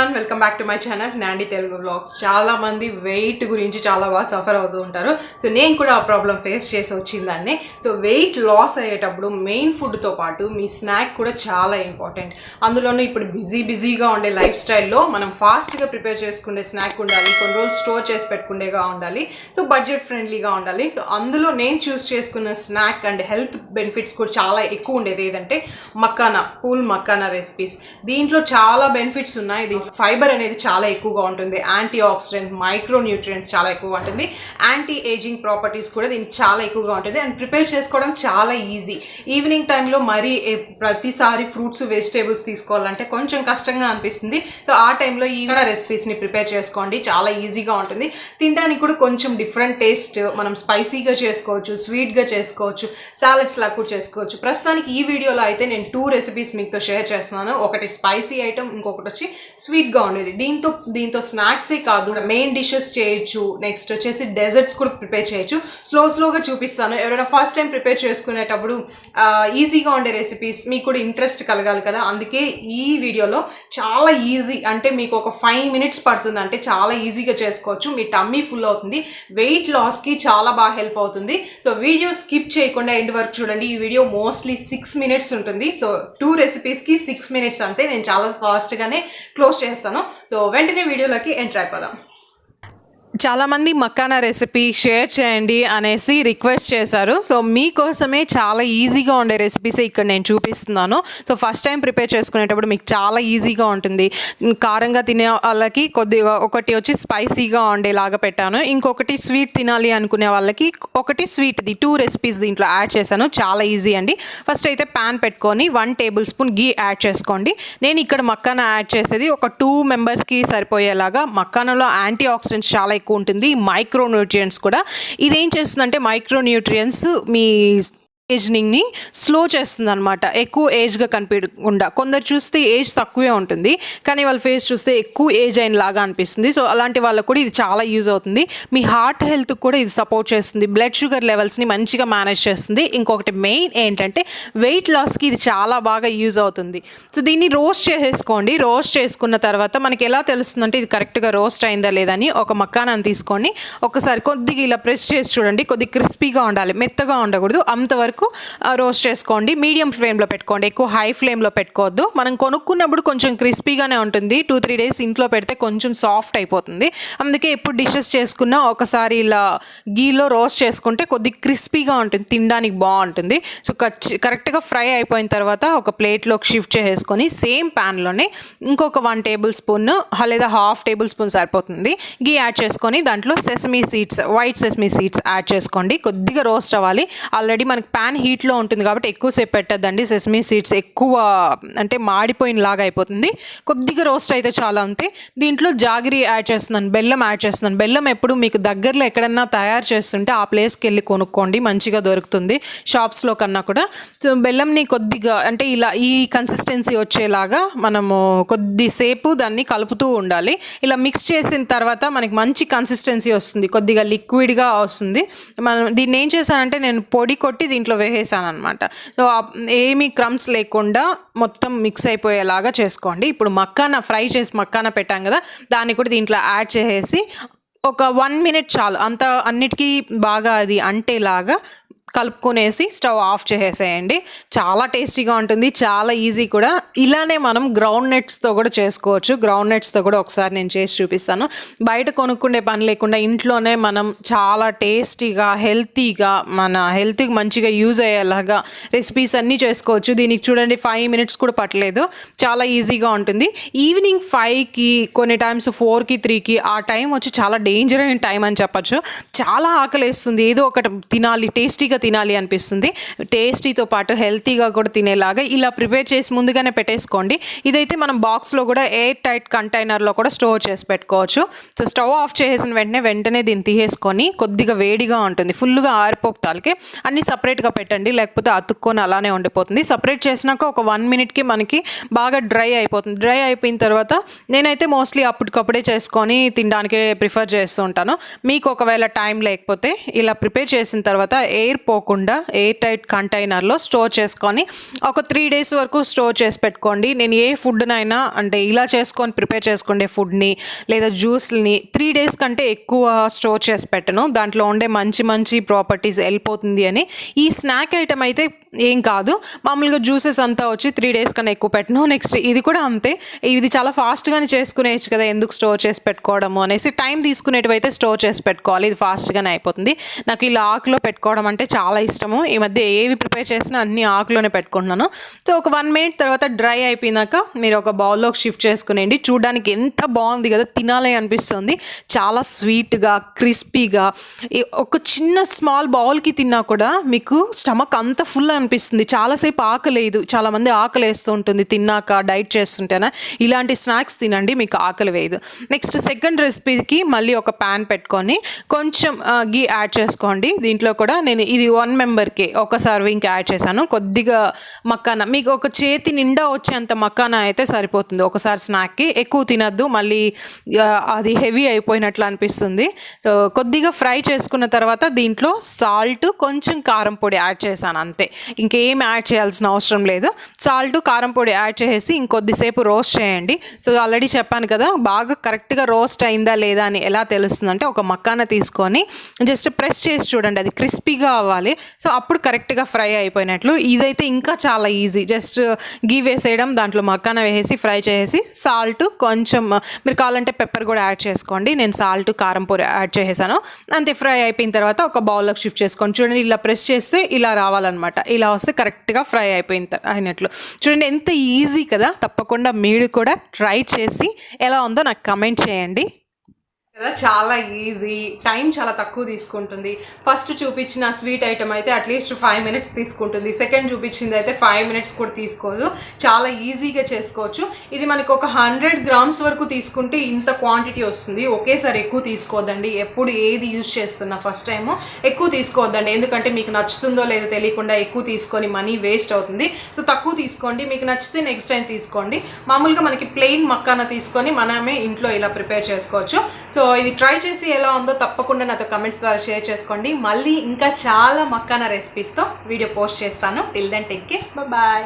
everyone, welcome back to my channel Nandy Telugu vlogs. చాలా మంది wait గురించి చాలా బాగా సఫర్ అవుతూ ఉంటారు. సో నేను కూడా ఆ ప్రాబ్లం ఫేస్ చేసి వచ్చిందాన్ని. సో వెయిట్ లాస్ అయ్యేటప్పుడు మెయిన్ ఫుడ్తో పాటు మీ స్నాక్ కూడా చాలా ఇంపార్టెంట్. అందులోనూ ఇప్పుడు బిజీగా ఉండే లైఫ్ స్టైల్లో మనం ఫాస్ట్గా ప్రిపేర్ చేసుకునే స్నాక్ ఉండాలి, కొన్ని రోజులు స్టోర్ చేసి పెట్టుకునేగా ఉండాలి, సో బడ్జెట్ ఫ్రెండ్లీగా ఉండాలి. సో అందులో నేను చూస్ చేసుకున్న స్నాక్ అండ్ హెల్త్ బెనిఫిట్స్ కూడా చాలా ఎక్కువ ఉండేది ఏదంటే మఖానా, పూల్ మఖానా రెసిపీస్. దీంట్లో చాలా బెనిఫిట్స్ ఉన్నాయి. ఇది ఫైబర్ అనేది చాలా ఎక్కువగా ఉంటుంది, యాంటీ ఆక్సిడెంట్, మైక్రో న్యూట్రియంట్స్ చాలా ఎక్కువగా ఉంటుంది, యాంటీ ఏజింగ్ ప్రాపర్టీస్ కూడా దీనికి చాలా ఎక్కువగా ఉంటుంది. అండ్ ప్రిపేర్ చేసుకోవడం చాలా ఈజీ. ఈవినింగ్ టైంలో మరీ ప్రతిసారి ఫ్రూట్స్ వెజిటేబుల్స్ తీసుకోవాలంటే కొంచెం కష్టంగా అనిపిస్తుంది. సో ఆ టైంలో ఈ రెసిపీస్ని ప్రిపేర్ చేసుకోండి, చాలా ఈజీగా ఉంటుంది. తినడానికి కూడా కొంచెం డిఫరెంట్ టేస్ట్, మనం స్పైసీగా చేసుకోవచ్చు, స్వీట్గా చేసుకోవచ్చు, సాలెడ్స్ లాగా కూడా చేసుకోవచ్చు. ప్రస్తుతానికి ఈ వీడియోలో అయితే నేను 2 రెసిపీస్ మీతో షేర్ చేస్తున్నాను. ఒకటి స్పైసీ ఐటమ్, ఇంకొకటి వచ్చి స్వీట్గా ఉండేది. దీంతో స్నాక్సే కాదు, మెయిన్ డిషెస్ చేయొచ్చు, నెక్స్ట్ వచ్చేసి డెజర్ట్స్ కూడా ప్రిపేర్ చేయొచ్చు. స్లోగా చూపిస్తాను. ఎవరైనా ఫస్ట్ టైం ప్రిపేర్ చేసుకునేటప్పుడు ఈజీగా ఉండే రెసిపీస్ మీకు కూడా ఇంట్రెస్ట్ కలగాలి కదా, అందుకే ఈ వీడియోలో చాలా ఈజీ, అంటే మీకు ఒక 5 minutes పడుతుంది, అంటే చాలా ఈజీగా చేసుకోవచ్చు. మీ టమ్మీ ఫుల్ అవుతుంది, వెయిట్ లాస్కి చాలా బాగా హెల్ప్ అవుతుంది. సో వీడియో స్కిప్ చేయకుండా ఎండ్ వరకు చూడండి. ఈ వీడియో మోస్ట్లీ 6 minutes ఉంటుంది. సో 2 రెసిపీస్కి 6 minutes అంతే. నేను చాలా ఫాస్ట్గానే క్లోజ్ చేస్తాను. సో వెంటనే వీడియోలోకి ఎంటర్ అయిపోదాం. చాలామంది మఖానా రెసిపీ షేర్ చేయండి అనేసి రిక్వెస్ట్ చేశారు. సో మీకోసమే చాలా ఈజీగా ఉండే రెసిపీస్ ఇక్కడ నేను చూపిస్తున్నాను. సో ఫస్ట్ టైం ప్రిపేర్ చేసుకునేటప్పుడు మీకు చాలా ఈజీగా ఉంటుంది. కారంగా తినే వాళ్ళకి కొద్దిగా ఒకటి వచ్చి స్పైసీగా ఉండేలాగా పెట్టాను, ఇంకొకటి స్వీట్ తినాలి అనుకునే వాళ్ళకి ఒకటి స్వీట్ది. 2 రెసిపీస్ దీంట్లో యాడ్ చేశాను. చాలా ఈజీ అండి. ఫస్ట్ అయితే ప్యాన్ పెట్టుకొని 1 tablespoon గీ యాడ్ చేసుకోండి. నేను ఇక్కడ మఖానా యాడ్ చేసేది ఒక 2 members సరిపోయేలాగా. మఖానాలో యాంటీ ఆక్సిడెంట్స్ చాలా ఎక్కువ ఉంటుంది, మైక్రో న్యూట్రియంట్స్ కూడా. ఇదేం చేస్తుందంటే మైక్రో న్యూట్రియంట్స్ మీ ఏజ్నింగ్ని స్లో చేస్తుంది అనమాట, ఎక్కువ ఏజ్గా కనిపించకుండా. కొందరు చూస్తే ఏజ్ తక్కువే ఉంటుంది, కానీ వాళ్ళ ఫేస్ చూస్తే ఎక్కువ ఏజ్ అయిన లాగా అనిపిస్తుంది. సో అలాంటి వాళ్ళకు కూడా ఇది చాలా యూజ్ అవుతుంది. మీ హార్ట్ హెల్త్కి కూడా ఇది సపోర్ట్ చేస్తుంది, బ్లడ్ షుగర్ లెవెల్స్ని మంచిగా మేనేజ్ చేస్తుంది. ఇంకొకటి మెయిన్ ఏంటంటే వెయిట్ లాస్కి ఇది చాలా బాగా యూజ్ అవుతుంది. సో దీన్ని రోస్ట్ చేసేసుకోండి. రోస్ట్ చేసుకున్న తర్వాత మనకి ఎలా తెలుస్తుందంటే ఇది కరెక్ట్గా రోస్ట్ అయిందా లేదని. ఒక మఖానాన్ని తీసుకొని ఒకసారి కొద్దిగా ఇలా ప్రెస్ చేసి చూడండి. కొద్దిగా క్రిస్పీగా ఉండాలి, మెత్తగా ఉండకూడదు. అంతవరకు రోస్ట్ చేసుకోండి. మీడియం ఫ్లేమ్లో పెట్టుకోండి, ఎక్కువ హై ఫ్లేమ్లో పెట్టుకోవద్దు. మనం కొనుక్కున్నప్పుడు కొంచెం క్రిస్పీగానే ఉంటుంది, 2-3 days ఇంట్లో పెడితే కొంచెం సాఫ్ట్ అయిపోతుంది. అందుకే ఎప్పుడు డిషెస్ చేసుకున్నా ఒకసారి ఇలా గీలో రోస్ట్ చేసుకుంటే కొద్దిగా క్రిస్పీగా ఉంటుంది, తినడానికి బాగుంటుంది. సో కరెక్ట్గా ఫ్రై అయిపోయిన తర్వాత ఒక ప్లేట్లోకి షిఫ్ట్ చేసుకొని సేమ్ ప్యాన్లోనే ఇంకొక 1 tablespoon లేదా 1/2 tablespoon సరిపోతుంది గీ యాడ్ చేసుకొని దాంట్లో sesame seeds, white sesame seeds add చేసుకోండి. కొద్దిగా రోస్ట్ అవ్వాలి. ఆల్రెడీ మనకి ప్యాన్ హీట్లో ఉంటుంది కాబట్టి ఎక్కువసేపు పెట్టద్దండి. సెసమీ సీడ్స్ ఎక్కువ అంటే మాడిపోయిన లాగా అయిపోతుంది. కొద్దిగా రోస్ట్ అయితే చాలా అంతే. దీంట్లో జాగిరి యాడ్ చేస్తున్నాను, బెల్లం యాడ్ చేస్తున్నాను. బెల్లం ఎప్పుడు మీకు దగ్గరలో ఎక్కడన్నా తయారు చేస్తుంటే ఆ ప్లేస్కి వెళ్ళి కొనుక్కోండి, మంచిగా దొరుకుతుంది షాప్స్లో కన్నా కూడా. సో బెల్లంని కొద్దిగా అంటే ఇలా ఈ కన్సిస్టెన్సీ వచ్చేలాగా మనము కొద్దిసేపు దాన్ని కలుపుతూ ఉండాలి. ఇలా మిక్స్ చేసిన తర్వాత మనకి మంచి కన్సిస్టెన్సీ వస్తుంది, కొద్దిగా లిక్విడ్గా వస్తుంది. మనం దీన్ని ఏం చేశానంటే నేను పొడి కొట్టి దీంట్లో వేసేసాను అనమాట. సో ఏమీ క్రమ్స్ లేకుండా మొత్తం మిక్స్ అయిపోయేలాగా చేసుకోండి. ఇప్పుడు మఖానా ఫ్రై చేసి మఖానా పెట్టాం కదా, దాన్ని కూడా దీంట్లో యాడ్ చేసేసి ఒక 1 minute చాలు, అంత అన్నిటికీ బాగా అది అంటేలాగా కలుపుకొనేసి స్టవ్ ఆఫ్ చేసేయండి. చాలా టేస్టీగా ఉంటుంది, చాలా ఈజీ కూడా. ఇలానే మనం గ్రౌండ్ నట్స్తో కూడా చేసుకోవచ్చు. గ్రౌండ్ నట్స్తో కూడా ఒకసారి నేను చేసి చూపిస్తాను. బయట కొనుక్కునే పని లేకుండా ఇంట్లోనే మనం చాలా టేస్టీగా, హెల్తీగా, మన హెల్త్కి మంచిగా యూజ్ అయ్యేలాగా రెసిపీస్ అన్నీ చేసుకోవచ్చు. దీనికి చూడండి 5 minutes కూడా పట్టలేదు, చాలా ఈజీగా ఉంటుంది. ఈవినింగ్ 5కి, కొన్ని టైమ్స్ 4కి, 3కి ఆ టైం వచ్చి చాలా డేంజర్ అయిన టైం అని చెప్పచ్చు. చాలా ఆకలి వేస్తుంది, ఏదో ఒకటి తినాలి, టేస్టీగా తినాలి అనిపిస్తుంది. టేస్టీతో పాటు హెల్తీగా కూడా తినేలాగా ఇలా ప్రిపేర్ చేసి ముందుగానే పెట్టేసుకోండి. ఇదైతే మనం బాక్స్లో కూడా ఎయిర్ టైట్ కంటైనర్లో కూడా స్టోర్ చేసి పెట్టుకోవచ్చు. సో స్టవ్ ఆఫ్ చేసిన వెంటనే దీన్ని తీసేసుకొని, కొద్దిగా వేడిగా ఉంటుంది, ఫుల్గా ఆరిపోతాలకి అన్నీ సపరేట్గా పెట్టండి, లేకపోతే అతుక్కొని అలానే ఉండిపోతుంది. సపరేట్ చేసినాక ఒక 1 minute మనకి బాగా డ్రై అయిపోతుంది. డ్రై అయిపోయిన తర్వాత నేనైతే మోస్ట్లీ అప్పటికప్పుడే చేసుకొని తినడానికే ప్రిఫర్ చేస్తూ ఉంటాను. మీకు ఒకవేళ టైం లేకపోతే ఇలా ప్రిపేర్ చేసిన తర్వాత ఎయిర్ పాడైపోకుండా ఎయిర్ టైట్ కంటైనర్లో స్టోర్ చేసుకొని ఒక 3 days వరకు స్టోర్ చేసి పెట్టుకోండి. నేను ఏ ఫుడ్నైనా అంటే ఇలా చేసుకొని ప్రిపేర్ చేసుకునే ఫుడ్ని లేదా జ్యూస్ని 3 days కంటే ఎక్కువ స్టోర్ చేసి పెట్టను. దాంట్లో ఉండే మంచి ప్రాపర్టీస్ వెళ్ళిపోతుంది అని. ఈ స్నాక్ ఐటమ్ అయితే ఏం కాదు, మామూలుగా జ్యూసెస్ అంతా వచ్చి 3 days కన్నా ఎక్కువ పెట్టను. నెక్స్ట్ ఇది కూడా అంతే, ఇది చాలా ఫాస్ట్గానే చేసుకునేయచ్చు కదా, ఎందుకు స్టోర్ చేసి పెట్టుకోవడము అనేసి టైం తీసుకునేటివైతే స్టోర్ చేసి పెట్టుకోవాలి, ఇది ఫాస్ట్గానే అయిపోతుంది. నాకు ఇలా ఆకులో పెట్టుకోవడం అంటే చాలా ఇష్టము. ఈ మధ్య ఏవి ప్రిపేర్ చేసినా అన్ని ఆకులోనే పెట్టుకుంటున్నాను. సో ఒక 1 minute తర్వాత డ్రై అయిపోయినాక మీరు ఒక బౌల్లోకి షిఫ్ట్ చేసుకునేయండి. చూడడానికి ఎంత బాగుంది కదా, తినాలి అనిపిస్తుంది. చాలా స్వీట్గా క్రిస్పీగా, ఒక చిన్న స్మాల్ బౌల్కి తిన్నా కూడా మీకు స్టమక్ అంత ఫుల్ అనిపిస్తుంది. చాలాసేపు ఆకలేదు, చాలామంది ఆకలి వేస్తూ ఉంటుంది తిన్నాక డైట్ చేస్తుంటేనా. ఇలాంటి స్నాక్స్ తినండి, మీకు ఆకలి వేయదు. నెక్స్ట్ సెకండ్ రెసిపీకి మళ్ళీ ఒక ప్యాన్ పెట్టుకొని కొంచెం గీ యాడ్ చేసుకోండి. దీంట్లో కూడా నేను ఇది 1 memberకి ఒక సర్వింగ్కి యాడ్ చేశాను. కొద్దిగా మక్కానా, మీకు ఒక చేతి నిండా వచ్చేంత మక్కానా అయితే సరిపోతుంది ఒకసారి స్నాక్కి. ఎక్కువ తినద్దు, మళ్ళీ అది హెవీ అయిపోయినట్లు అనిపిస్తుంది. సో కొద్దిగా ఫ్రై చేసుకున్న తర్వాత దీంట్లో సాల్ట్, కొంచెం కారం పొడి యాడ్ చేశాను అంతే, ఇంకేం యాడ్ చేయాల్సిన అవసరం లేదు. సాల్ట్ కారం పొడి యాడ్ చేసి ఇంకొద్దిసేపు రోస్ట్ చేయండి. సో ఆల్రెడీ చెప్పాను కదా, బాగా కరెక్ట్గా రోస్ట్ అయిందా లేదా అని ఎలా తెలుస్తుందంటే ఒక మక్కానా తీసుకొని జస్ట్ ప్రెస్ చేసి చూడండి, అది క్రిస్పీగా అవ్వాలి. సో అప్పుడు కరెక్ట్గా ఫ్రై అయిపోయినట్లు. ఇదైతే ఇంకా చాలా ఈజీ, జస్ట్ గీ వేసేయడం, దాంట్లో మక్కానా వేసి ఫ్రై చేసి సాల్ట్ కొంచెం మీరు కావాలంటే పెప్పర్ కూడా యాడ్ చేసుకోండి. నేను సాల్ట్ కారం పొడి యాడ్ చేసేసాను అంతే. ఫ్రై అయిపోయిన తర్వాత ఒక బౌల్లోకి షిఫ్ట్ చేసుకోండి. చూడండి ఇలా ప్రెస్ చేస్తే ఇలా రావాలన్నమాట, ఇలా వస్తే కరెక్ట్గా ఫ్రై అయినట్లు. చూడండి ఎంత ఈజీ కదా, తప్పకుండా మీరు కూడా ట్రై చేసి ఎలా ఉందో నాకు కమెంట్ చేయండి కదా. చాలా ఈజీ, టైం చాలా తక్కువ తీసుకుంటుంది. ఫస్ట్ చూపించిన స్వీట్ ఐటమ్ అయితే అట్లీస్ట్ 5 minutes తీసుకుంటుంది. సెకండ్ చూపించింది అయితే 5 minutes కూడా తీసుకోదు. చాలా ఈజీగా చేసుకోవచ్చు. ఇది మనకి ఒక 100 grams వరకు తీసుకుంటే ఇంత క్వాంటిటీ వస్తుంది. ఒకేసారి ఎక్కువ తీసుకోవద్దండి, ఎప్పుడు ఏది యూజ్ చేస్తున్నా ఫస్ట్ టైము ఎక్కువ తీసుకోవద్దండి, ఎందుకంటే మీకు నచ్చుతుందో లేదో తెలియకుండా ఎక్కువ తీసుకొని మనీ వేస్ట్ అవుతుంది. సో తక్కువ తీసుకోండి, మీకు నచ్చితే నెక్స్ట్ టైం తీసుకోండి. మామూలుగా మనకి ప్లెయిన్ మక్కానా తీసుకొని మనమే ఇంట్లో ఇలా ప్రిపేర్ చేసుకోవచ్చు. సో ఇది ట్రై చేసి ఎలా ఉందో తప్పకుండా నాతో కమెంట్స్ ద్వారా షేర్ చేసుకోండి. మళ్ళీ ఇంకా చాలా మక్కానా రెసిపీస్తో వీడియో పోస్ట్ చేస్తాను. Till then take care, bye.